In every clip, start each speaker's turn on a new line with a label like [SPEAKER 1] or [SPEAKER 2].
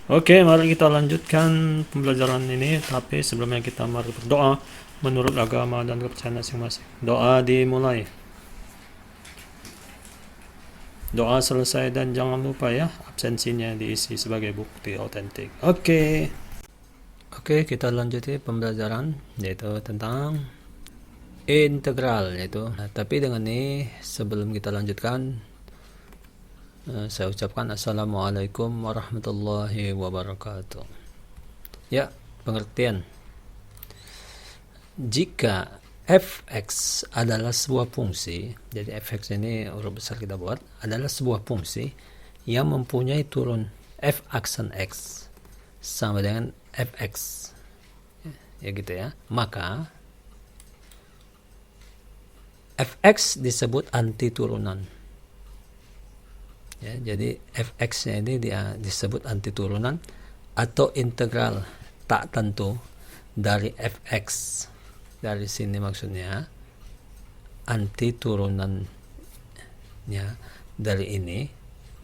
[SPEAKER 1] Oke, mari kita lanjutkan pembelajaran ini. Tapi sebelumnya kita mari berdoa menurut agama dan kepercayaan masing-masing. Doa dimulai. Doa selesai dan jangan lupa ya, absensinya diisi sebagai bukti otentik. Oke, kita lanjuti pembelajaran yaitu tentang integral yaitu. Tapi dengan ini sebelum kita lanjutkan, saya ucapkan Assalamualaikum warahmatullahi wabarakatuh. Ya, pengertian. Jika fx adalah sebuah fungsi, jadi fx ini huruf besar kita buat, adalah sebuah fungsi yang mempunyai turun f aksen x sama dengan fx, ya gitu ya, maka fx disebut anti turunan. Ya, jadi fx-nya ini disebut anti turunan atau integral tak tentu dari fx. Dari sini maksudnya anti turunannya dari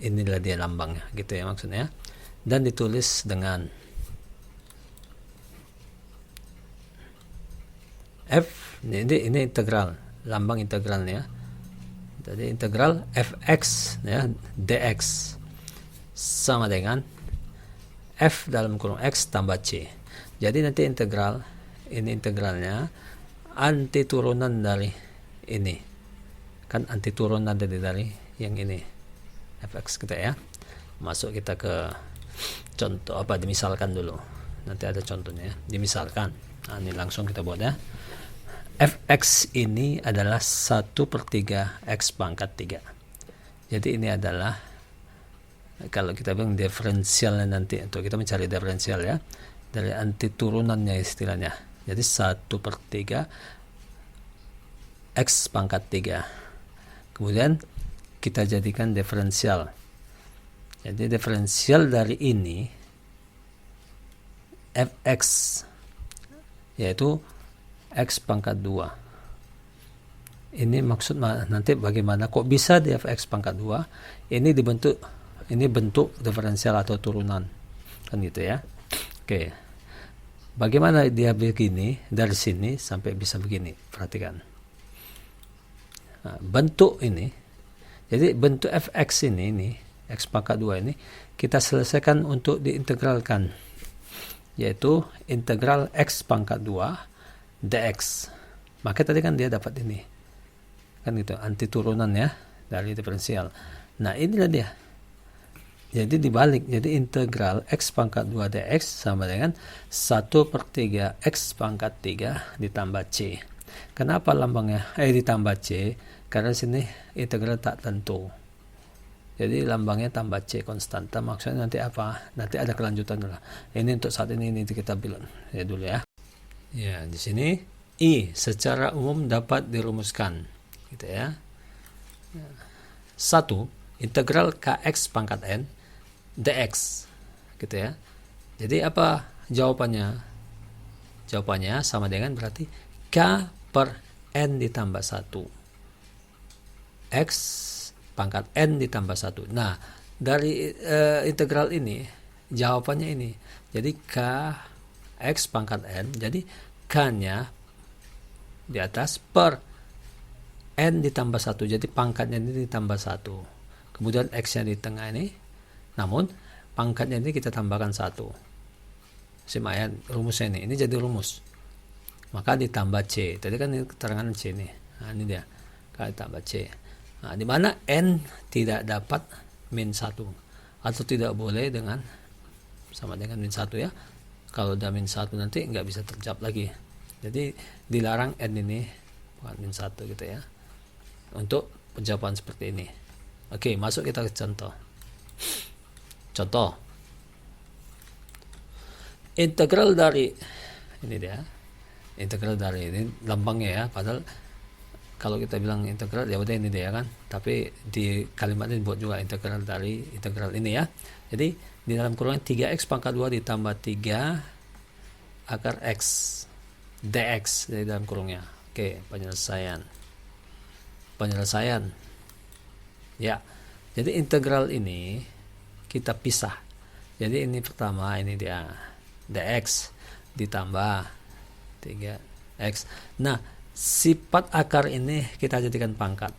[SPEAKER 1] inilah dia lambangnya, gitu ya maksudnya. Dan ditulis dengan f, ini integral, lambang integralnya. Jadi integral fx ya dx sama dengan f dalam kurung x tambah c. Jadi nanti ini integralnya anti turunan dari ini, kan anti turunan dari yang ini fx kita ya. Masuk kita ke contoh dimisalkan dulu, nanti ada contohnya ya. Dimisalkan, nah, ini langsung kita buat ya. Fx ini adalah 1/3 x pangkat 3. Jadi ini adalah, kalau kita bilang diferensialnya nanti, untuk kita mencari diferensial ya, dari anti turunannya istilahnya. Jadi 1/3 x pangkat 3. Kemudian kita jadikan diferensial. Jadi diferensial dari ini fx yaitu x pangkat 2. Ini maksud nanti bagaimana kok bisa di fx pangkat 2 ini bentuk diferensial atau turunan, kan gitu ya. Oke, bagaimana dia begini dari sini sampai bisa begini, perhatikan. Nah, bentuk ini, jadi bentuk fx ini x pangkat 2 ini kita selesaikan untuk diintegralkan, yaitu integral x pangkat 2 dx. Maka tadi kan dia dapat ini, kan gitu, anti turunan ya dari diferensial. Nah inilah dia, jadi dibalik, jadi integral x pangkat 2 dx sama dengan 1/3 x pangkat 3 ditambah c. Kenapa lambangnya ditambah c? Karena sini integral tak tentu, jadi lambangnya tambah c konstanta. Maksudnya nanti apa? Nanti ada kelanjutan dulu. Ini untuk saat ini kita bilang ya dulu ya. Ya, di sini I secara umum dapat dirumuskan, gitu ya. 1 integral kx pangkat n dx, gitu ya. Jadi apa jawabannya? Jawabannya sama dengan berarti k per n ditambah 1, x pangkat n ditambah 1. Nah, dari integral ini jawabannya ini. Jadi k x pangkat n, jadi k-nya di atas per n ditambah 1, jadi pangkatnya ini ditambah 1, kemudian x-nya di tengah ini, namun pangkatnya ini kita tambahkan 1. Simak ya rumusnya ini jadi rumus, maka ditambah c. Tadi kan ini keterangan c nih. Nah ini dia, k ditambah c. Nah, di mana n tidak dapat min 1 atau tidak boleh dengan sama dengan min 1 ya. Kalau udah min 1 nanti nggak bisa terjawab lagi. Jadi dilarang n ini bukan min 1 gitu ya. Untuk penjawaban seperti ini. Oke, masuk kita ke contoh. Contoh. Integral dari ini dia. Integral dari ini lambangnya ya. Padahal kalau kita bilang integral ya udah ini dia kan. Tapi di kalimat ini buat juga integral dari integral ini ya. Jadi di dalam kurungan 3x pangkat 2 ditambah 3 akar x dx dari dalam kurungnya. Oke, penyelesaian ya. Jadi integral ini kita pisah Jadi ini pertama, ini dia dx ditambah 3x. Nah, sifat akar ini kita jadikan pangkat.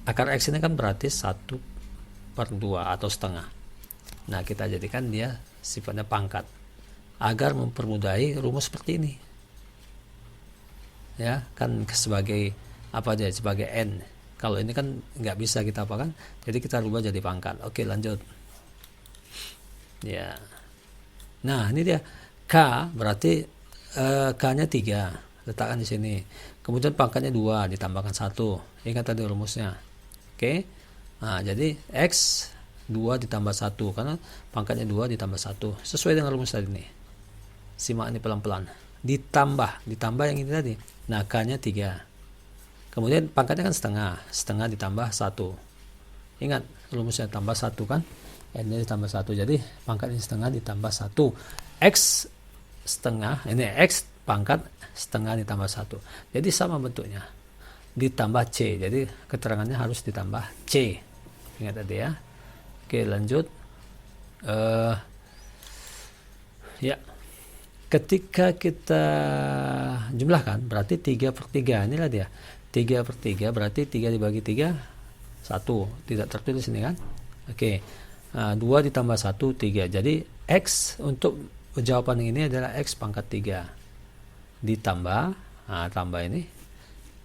[SPEAKER 1] Akar x ini kan berarti 1/2 atau setengah. Nah, kita jadikan dia sifatnya pangkat agar mempermudahi rumus seperti ini. Ya, kan sebagai apa aja, sebagai n. Kalau ini kan nggak bisa kita apakan, jadi kita rubah jadi pangkat. Oke, lanjut. Ya. Nah, ini dia k berarti k-nya 3, letakkan di sini. Kemudian pangkatnya 2 ditambahkan 1. Ingat tadi rumusnya. Oke. Nah, jadi x 2 ditambah 1 karena pangkatnya 2 ditambah 1 sesuai dengan rumus tadi nih. Simak ini pelan-pelan. Ditambah yang ini tadi. Nah, k-nya 3. Kemudian pangkatnya kan setengah ditambah 1. Ingat rumusnya tambah 1 kan? N-nya ditambah 1. Jadi pangkatnya setengah ditambah 1. X setengah, ini X pangkat setengah ditambah 1. Jadi sama bentuknya. Ditambah C. Jadi keterangannya harus ditambah C. Ingat tadi ya. Oke, lanjut. Ya. Ketika kita jumlahkan berarti 3/3. Inilah dia. 3/3 berarti 3 dibagi 3 1. Tidak tertulis ini kan? Oke. 2 ditambah 1 3. Jadi X untuk jawaban ini adalah X pangkat 3 ditambah tambah ini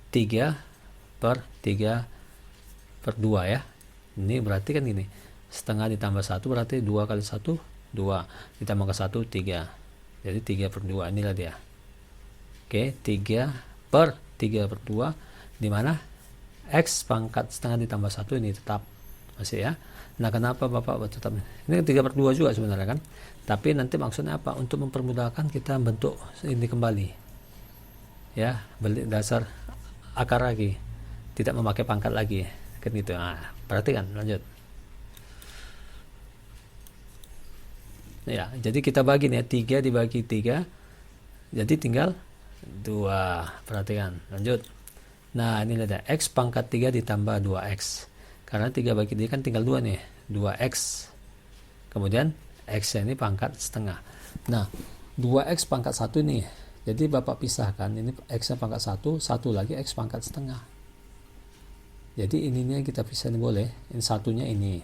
[SPEAKER 1] 3/3/2 ya. Ini berarti kan ini setengah ditambah 1 berarti 2 kali 1 2 ditambah ke 1 3. Jadi 3/2 inilah dia. Oke, 3/3/2 di mana X pangkat setengah ditambah 1 ini tetap masih ya. Nah, kenapa Bapak tetap ini 3/2 juga sebenarnya kan? Tapi nanti maksudnya apa? Untuk mempermudahkan kita bentuk ini kembali. Ya, balik dasar akar lagi. Tidak memakai pangkat lagi. Kan gitu. Nah, perhatikan, lanjut. Ya, jadi kita bagi nih 3 dibagi 3. Jadi tinggal 2. Perhatikan, lanjut. Nah, ini ada X pangkat 3 ditambah 2X. Karena 3 bagi 3 kan tinggal 2 nih, 2x. Kemudian x ini pangkat setengah. Nah, 2x pangkat 1 nih. Jadi Bapak pisahkan, ini x-nya pangkat 1, satu lagi x pangkat setengah. Jadi ininya kita pisah ini boleh, ini satunya ini.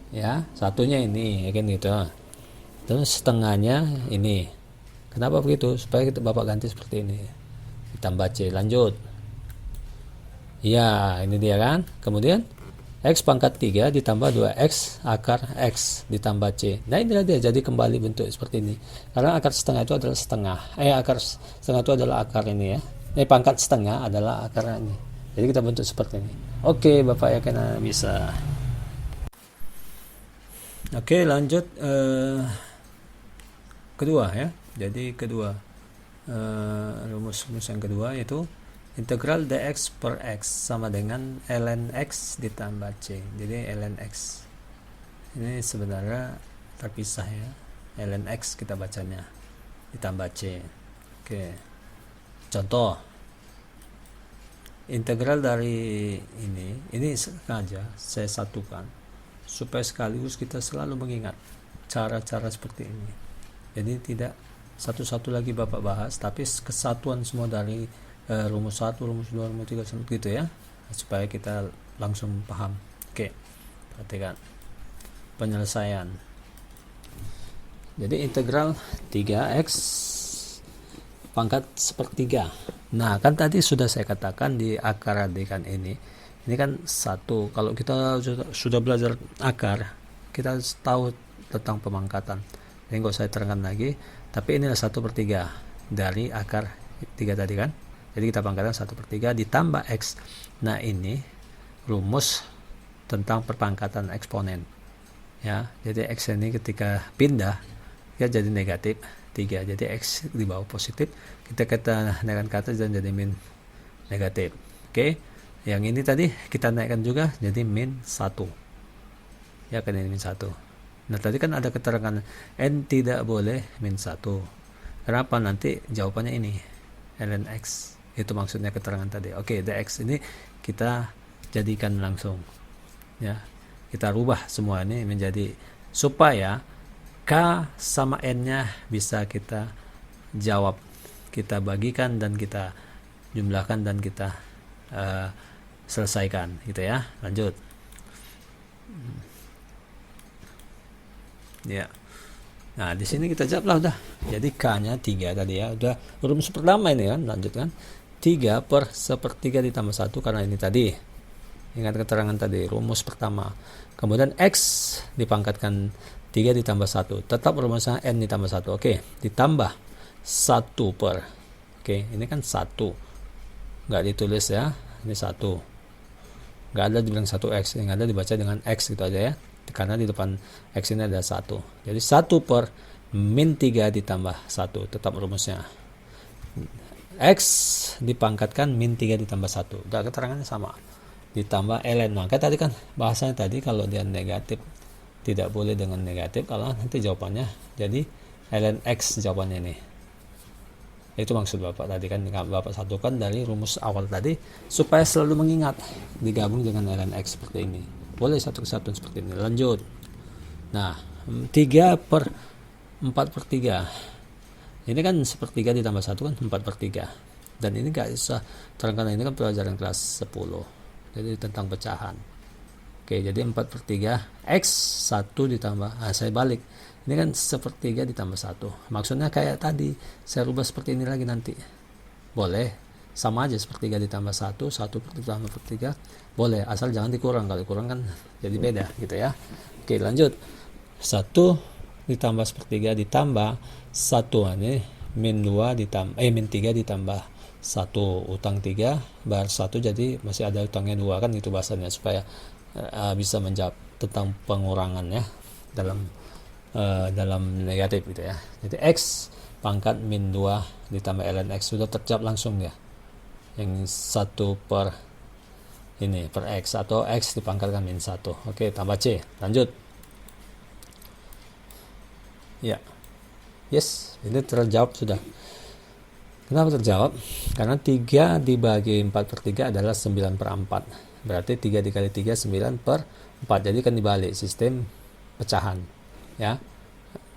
[SPEAKER 1] Ya, satunya ini, ya kan gitu. Terus setengahnya ini. Kenapa begitu? Supaya kita Bapak ganti seperti ini. Ditambah C, lanjut. Ya, ini dia kan. Kemudian X pangkat 3 ditambah 2X akar X ditambah C. Nah, inilah dia. Jadi kembali bentuk seperti ini. Karena akar setengah itu adalah setengah. Akar setengah itu adalah akar ini ya. Pangkat setengah adalah akar ini. Jadi kita bentuk seperti ini. Oke, Bapak yakin bisa. Oke, lanjut kedua ya. Jadi kedua rumus yang kedua yaitu integral dx per x sama dengan ln x ditambah c. Jadi ln x ini sebenarnya terpisah ya. Ln x kita bacanya ditambah c. Oke. Contoh. Integral dari ini sengaja saya satukan supaya sekaligus kita selalu mengingat cara-cara seperti ini. Jadi tidak satu-satu lagi Bapak bahas, tapi kesatuan semua dari rumus 1, rumus 2, rumus 3 gitu ya, supaya kita langsung paham. Oke, perhatikan penyelesaian. Jadi integral 3x pangkat sepertiga. Nah, kan tadi sudah saya katakan di akar radikan ini kan 1. Kalau kita sudah belajar akar, kita tahu tentang pemangkatan. Jadi nggak saya terangkan lagi, tapi inilah 1/3 dari akar 3 tadi kan. Jadi kita pangkatkan 1/3 ditambah X. Nah, ini rumus tentang perpangkatan eksponen. Ya, jadi X ini ketika pindah ya jadi negatif 3. Jadi X di bawah positif. Kita naikkan ke atas dan jadi min negatif. Oke. Yang ini tadi kita naikkan juga jadi min 1. Ya kan ini min 1. Nah, tadi kan ada keterangan N tidak boleh min 1. Kenapa? Nanti jawabannya ini ln X. Itu maksudnya keterangan tadi. Oke, dx ini kita jadikan langsung. Ya. kita rubah semua ini menjadi supaya K sama N-nya bisa kita jawab, kita bagikan dan kita jumlahkan dan kita selesaikan gitu ya. Lanjut. Ya. Nah, di sini kita jawab lah udah. Jadi K-nya 3 tadi ya. Udah rumus pertama ini kan, lanjutkan. 3 per 1/3 ditambah 1 karena ini tadi. Ingat keterangan tadi, rumus pertama. Kemudian X dipangkatkan 3 ditambah 1. Tetap rumusnya N ditambah 1. Oke, ditambah 1 per. Oke, ini kan 1. Nggak ditulis ya. Ini 1. Nggak ada dibilang 1X. Yang ada dibaca dengan X gitu aja ya. Karena di depan X ini ada 1. Jadi 1 per min 3 ditambah 1. Tetap rumusnya. X dipangkatkan min 3 ditambah 1. Udah keterangannya sama. Ditambah ln. Maka tadi kan bahasanya tadi kalau dia negatif tidak boleh dengan negatif, kalau nanti jawabannya jadi ln X jawabannya ini. Itu maksud Bapak tadi kan, Bapak satukan dari rumus awal tadi supaya selalu mengingat, digabung dengan ln X seperti ini. Boleh satu kesatuan seperti ini. Lanjut. Nah, 3 per 4/3. Ini kan 1/3 ditambah 1 kan 4/3. Dan ini gak usah terangkan, ini kan pelajaran kelas 10. Jadi tentang pecahan. Oke, jadi 4/3 X 1 ditambah, saya balik. Ini kan 1/3 ditambah 1. Maksudnya kayak tadi, saya rubah seperti ini lagi nanti. Boleh, sama aja 1/3 ditambah 1, 1/3 boleh, asal jangan dikurang. Kalau dikurang kan jadi beda gitu ya. Oke, lanjut. 1 ditambah 1/3 ditambah 1, ini min 2 ditambah min 3 ditambah 1, utang 3 bar 1, jadi masih ada utangnya 2 kan, itu bahasanya supaya bisa menjawab tentang pengurangan ya dalam negatif gitu ya. Jadi X pangkat min 2 ditambah ln X sudah terjawab langsung ya. Yang 1 per ini per X atau X dipangkatkan min 1. Oke, tambah C. Lanjut. Ya. Yes, ini terjawab sudah. Kenapa terjawab? Karena 3 dibagi 4/3 adalah 9/4. Berarti 3 dikali 3 9/4. Jadi kan dibalik sistem pecahan. Ya.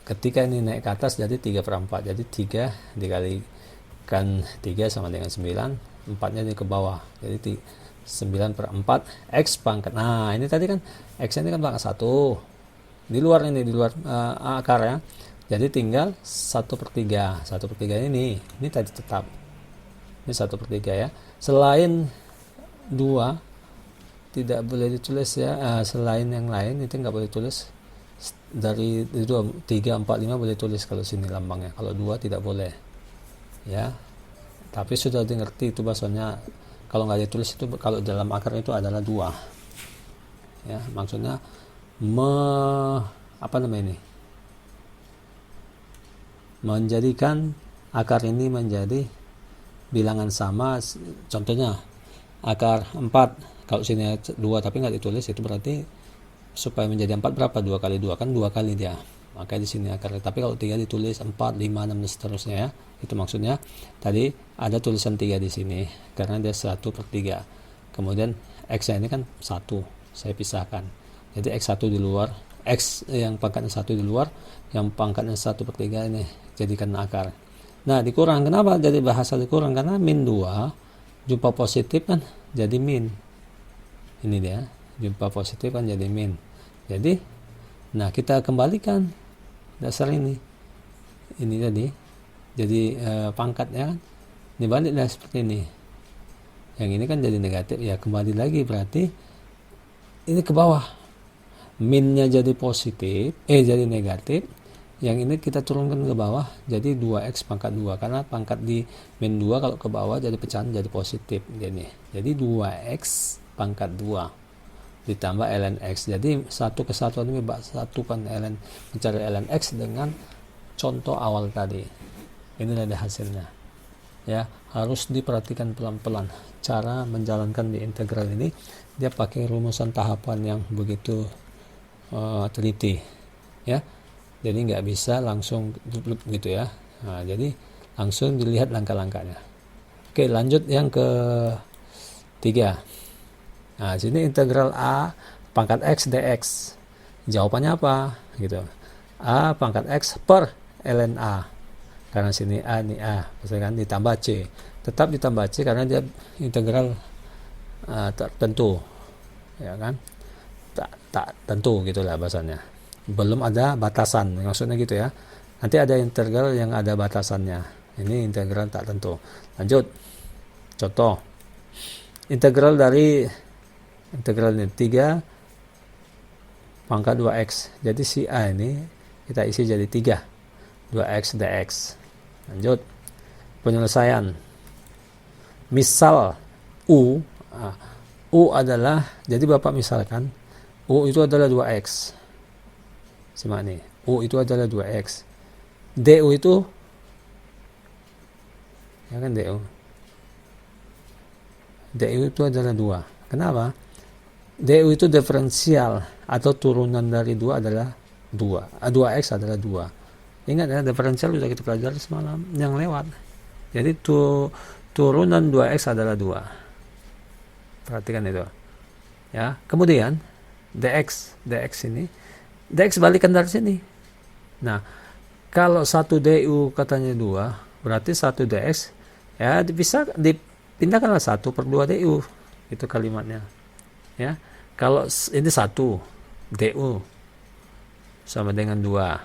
[SPEAKER 1] Ketika ini naik ke atas jadi 3/4. Jadi 3 dikalikan 3 sama dengan 9. 4-nya ini ke bawah. Jadi 9/4 X pangkat. Nah, ini tadi kan X ini kan pangkat 1. Di luar akar ya. Jadi tinggal 1/3. 1/3 ini tadi tetap. Ini 1/3 ya. Selain 2 tidak boleh ditulis ya. Selain yang lain itu nggak boleh tulis. Dari 2, 3, 4, 5 boleh tulis kalau sini lambangnya. Kalau 2 tidak boleh. Ya. Tapi sudah ngerti itu bahasanya. Kalau nggak ditulis itu, kalau dalam akar itu adalah 2. Ya, maksudnya menjadikan akar ini menjadi bilangan sama. Contohnya akar 4, kalau sini 2 tapi nggak ditulis, itu berarti supaya menjadi 4 berapa? 2 kali 2 kan 2 kali dia, maka di sini akar. Tapi kalau 3 ditulis 4, 5, 6 dan seterusnya ya. Itu maksudnya tadi ada tulisan 3 di sini karena dia 1/3. Kemudian X ini kan 1, saya pisahkan. Jadi X1 di luar, X yang pangkatnya 1 di luar, yang pangkatnya 1/3 ini jadikan akar. Nah, dikurang. Kenapa jadi bahasa dikurang? Karena min 2 jumpa positif kan jadi min. Ini dia, jumpa positif kan jadi min. Jadi, nah kita kembalikan dasar ini tadi. Jadi pangkatnya kan dibalik lah seperti ini. Yang ini kan jadi negatif ya, kembali lagi berarti ini ke bawah. Minnya jadi positif, jadi negatif. Yang ini kita turunkan ke bawah jadi 2X pangkat 2 karena pangkat di min 2 kalau ke bawah jadi pecahan jadi positif gini. Jadi 2X pangkat 2 ditambah ln X. Jadi satu kesatuan ini satukan mencari ln X dengan contoh awal tadi. Ini ada hasilnya. Ya, harus diperhatikan pelan-pelan cara menjalankan di integral ini. Dia pakai rumusan tahapan yang begitu teliti. Ya. Jadi nggak bisa langsung gitu ya. Nah, jadi langsung dilihat langkah-langkahnya. Oke, lanjut yang ke 3. Nah, sini integral A pangkat X dx. Jawabannya apa? Gitu. A pangkat X per ln A. Karena sini A, ini A. Misalkan ditambah C. Tetap ditambah C karena dia integral tertentu. Ya kan? Tak tentu gitulah bahasanya. Belum ada batasan. Maksudnya gitu ya. Nanti ada integral yang ada batasannya. Ini integral tak tentu. Lanjut. Contoh. Integral ini 3 pangkat 2x. Jadi si A ini kita isi jadi 3. 2x dx. Lanjut. Penyelesaian. Misal U adalah, jadi Bapak misalkan U itu adalah 2x. Simak nih. U itu adalah 2x. DU itu ya kan DU itu adalah 2. Kenapa? DU itu diferensial atau turunan dari 2 adalah 2. 2x adalah 2. Ingat ya, diferensial sudah kita pelajari semalam yang lewat. Jadi turunan 2x adalah 2. Perhatikan itu. Ya, kemudian dx ini balikan dari sini. Nah, kalau 1 DU katanya 2, berarti 1 dx ya dipindahkanlah 1 per 2 DU. Itu kalimatnya. Ya. Kalau ini 1 DU sama dengan 2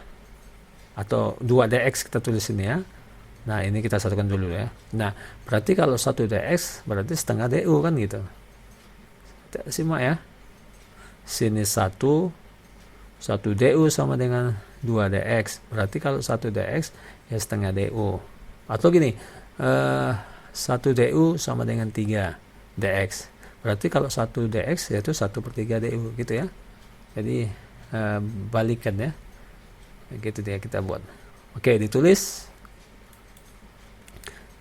[SPEAKER 1] atau 2 dx kita tulis ini ya. Nah, ini kita satukan dulu ya. Nah, berarti kalau 1 dx berarti setengah DU kan gitu. Simak ya. Sini 1 DU sama dengan 2 dx. Berarti kalau 1 dx ya setengah DU. Atau gini, 1 DU sama dengan 3 dx. Berarti kalau 1 dx yaitu 1/3 DU gitu ya. Jadi balikan ya. Gitu dia kita buat. Oke, ditulis.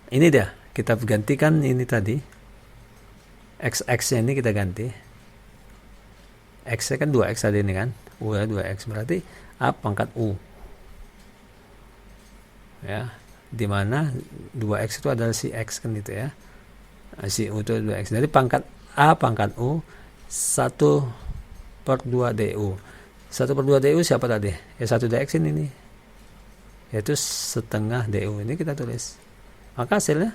[SPEAKER 1] Ini dia, kita gantikan ini tadi. X-nya ini kita ganti. X-nya kan 2x tadi ini kan. U ya 2x berarti A pangkat U. Ya, dimana 2x itu adalah si X kan gitu ya. Si U itu 2x. Jadi pangkat A pangkat U 1/2 DU. 1/2 DU siapa tadi? Ya 1 dx ini nih. Yaitu setengah DU. Ini kita tulis. Maka hasilnya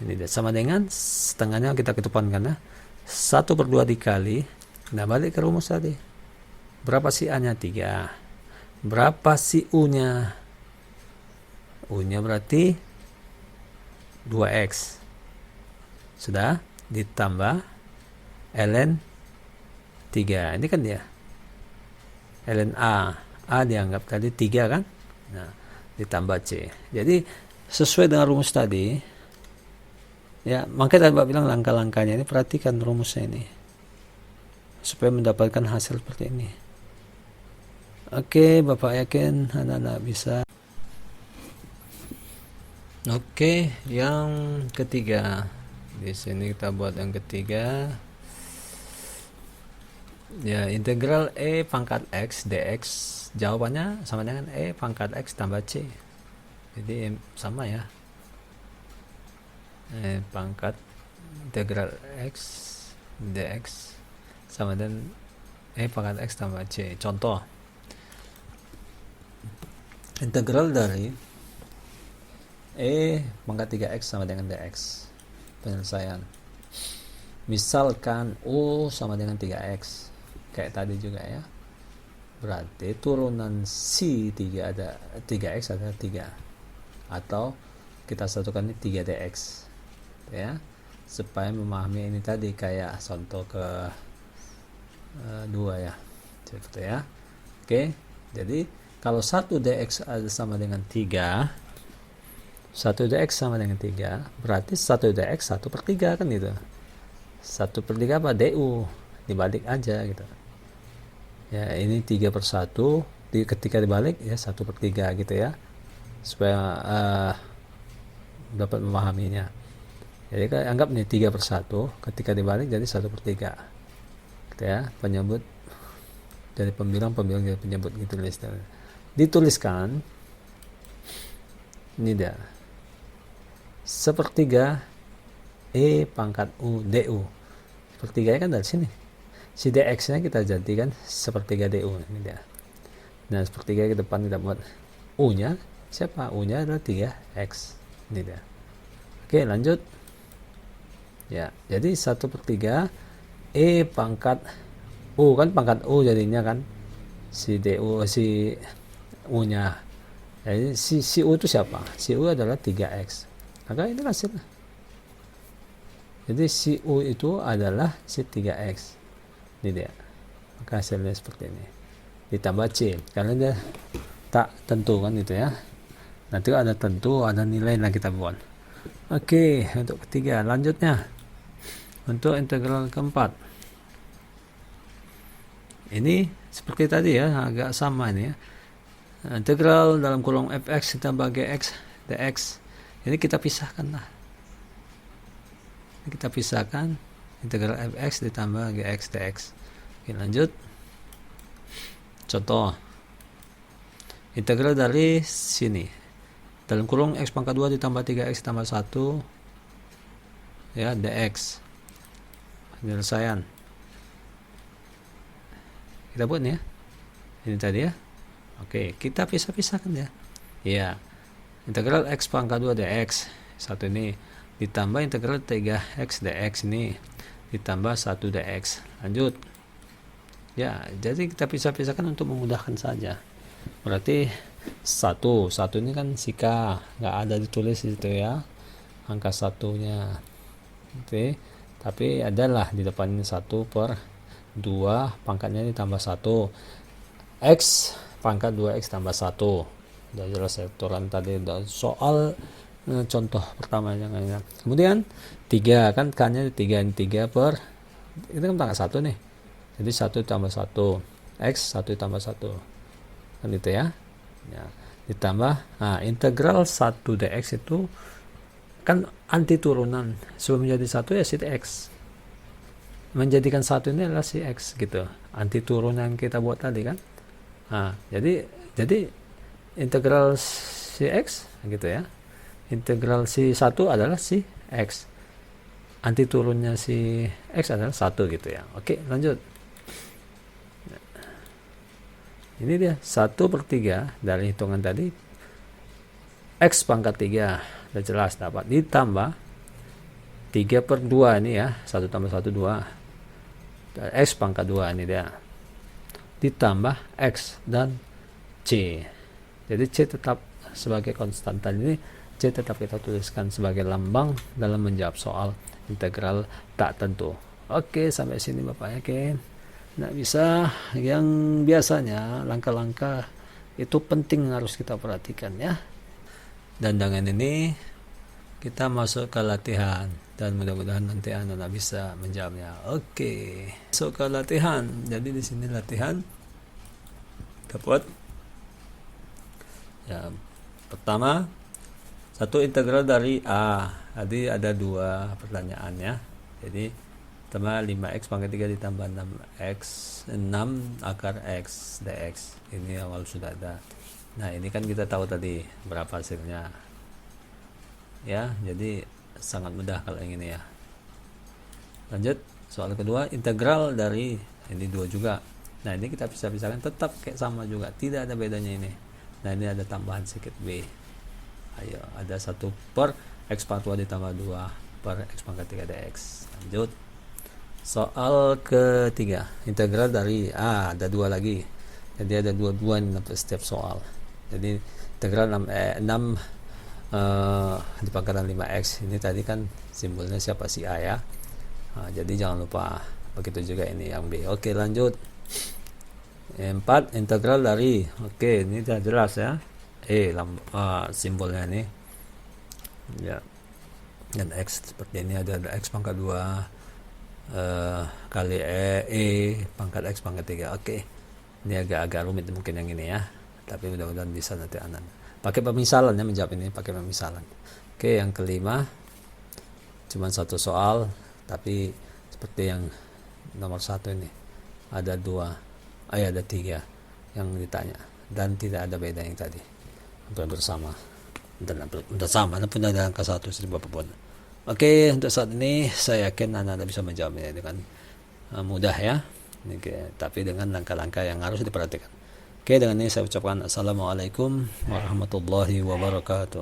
[SPEAKER 1] ini sama dengan setengahnya kita ketupankan ya. 1/2 dikali. Nah, balik ke rumus tadi. Berapa si A-nya? 3. Berapa si U-nya? U-nya berarti 2x. Sudah ditambah ln 3. Ini kan dia. ln A. A dianggap tadi 3 kan? Nah, ditambah C. Jadi sesuai dengan rumus tadi. Ya, makanya Bapak bilang langkah-langkahnya ini perhatikan rumusnya ini. Supaya mendapatkan hasil seperti ini. Oke, Bapak yakin anak-anak bisa. Oke, yang ketiga. Di sini kita buat yang ketiga. Ya, integral E pangkat X dx. Jawabannya sama dengan E pangkat X tambah C. Jadi sama ya. E pangkat integral X dx sama dengan E pangkat X tambah C. Contoh. Integral dari E pangkat 3x sama dengan dx. Penyelesaian. Misalkan U sama dengan 3x. Kayak tadi juga ya. Berarti turunan si 3x ada 3. Atau kita satukan ini 3 dx. Ya. Supaya memahami ini tadi kayak contoh ke 2 ya. Seperti ya. Oke. Jadi kalau 1 dx sama dengan 3, 1 dx sama dengan 3, berarti 1 dx 1/3 kan gitu. 1/3 apa? DU. Dibalik aja gitu. Ya, ini 3/1. Ketika dibalik ya 1/3 gitu ya. Supaya dapat memahaminya. Jadi anggap nih 3/1. Ketika dibalik jadi 1/3. Gitu ya. Penyebut dari pembilang jadi penyebut gitu dituliskan. Ini dia. 1/3 E pangkat U DU. 1/3 kan dari sini. si dx nya kita jadikan sepertiga du ini dia. Nah sepertiga ke depan kita buat u nya siapa, u nya adalah 3x ini dia. Oke lanjut ya, jadi 1/3 e pangkat u, kan pangkat u jadinya kan si du, si u nya. Jadi si u itu siapa, si u adalah 3x, maka ini hasilnya. Jadi si u itu adalah si 3x ini dia, maka hasilnya seperti ini. Ditambah c karena dia tak tentu kan itu ya, nanti ada tentu, ada nilai yang kita buat. Oke, untuk ketiga. Lanjutnya untuk integral keempat, ini seperti tadi ya, agak sama ini ya. Integral dalam kurung fx ditambah gx dx, ini kita pisahkan lah. Ini kita pisahkan integral fx ditambah gx dx. Oke lanjut. Contoh integral dari sini dalam kurung x pangkat 2 ditambah 3x tambah 1 ya dx. Penyelesaian kita buat nih ya, ini tadi ya. Oke, kita pisah-pisahkan ya. Ya, integral x pangkat 2 dx satu ini ditambah integral 3x dx ini ditambah 1 dx. Lanjut. Ya, jadi kita pisah-pisahkan untuk memudahkan saja. Berarti satu ini kan si k, nggak ada ditulis itu ya, angka satunya. Oke, tapi adalah di depannya 1/2 pangkatnya ditambah 1 x pangkat 2x tambah 1. Udah jelas ya aturan tadi soal contoh pertamanya. Kemudian 3 kan k-nya 3, ini 3 per itu kan pangkat 1 nih. Jadi 1 tambah 1 x 1 tambah 1 kan itu ya. Ya, ditambah integral 1 dx itu kan anti turunan. Sebelum menjadi 1 ya si dx. Menjadikan 1 ini adalah si x gitu. Anti turunan kita buat tadi kan. Jadi integral si x gitu ya. Integral si 1 adalah si x. Anti turunnya si x adalah 1 gitu ya. Oke, lanjut. Ini dia 1/3 dari hitungan tadi x pangkat 3 udah jelas dapat ditambah 3/2 ini ya, 1 tambah 1 2 x pangkat 2 ini dia ditambah x dan c. Jadi c tetap sebagai konstanta, ini c tetap kita tuliskan sebagai lambang dalam menjawab soal integral tak tentu. Oke, sampai sini Bapak yakin? Nggak bisa, yang biasanya langkah-langkah itu penting harus kita perhatikan ya. Dan dengan ini kita masuk ke latihan dan mudah-mudahan nanti anak bisa menjawabnya. Oke, masuk ke latihan. Jadi di sini latihan dapat ya, pertama satu integral dari a. Tadi ada 2 pertanyaan ya. Jadi pertama 5x pangkat 3 ditambah 6x 6 akar x dx. Ini awal sudah ada. Nah ini kan kita tahu tadi berapa hasilnya ya, jadi sangat mudah kalau yang ini ya. Lanjut soal kedua, integral dari ini 2 juga. Nah ini kita bisa pisahkan tetap kayak sama juga, tidak ada bedanya ini. Nah ini ada tambahan sedikit b. Ayo, ada 1 per x pangkat 2 ditambah 2 per x pangkat 3 dx. Lanjut soal ketiga, integral dari ada 2 lagi. Jadi ada 2 untuk setiap soal. Jadi integral 6 di pangkatan 5x. Ini tadi kan simbolnya siapa, si a ya. Jadi jangan lupa. Begitu juga ini yang b. Oke lanjut. 4 integral dari, oke ini sudah jelas ya, simbolnya ini ya. Dan x seperti ini, ada x pangkat 2 kali e pangkat x pangkat 3. Oke, ini agak rumit mungkin yang ini ya, tapi mudah-mudahan bisa nanti anak pakai pemisalan ya, menjawab ini pakai pemisalan. Oke, yang kelima cuma 1 soal, tapi seperti yang nomor 1 ini ada 2, ada 3 yang ditanya dan tidak ada beda yang tadi, hampir bersama dan sama pun ada angka 1 apapun. Oke, untuk saat ini saya yakin anak-anak bisa menjawabnya dengan mudah ya. Tapi dengan langkah-langkah yang harus diperhatikan. Oke, dengan ini saya ucapkan assalamualaikum warahmatullahi wabarakatuh.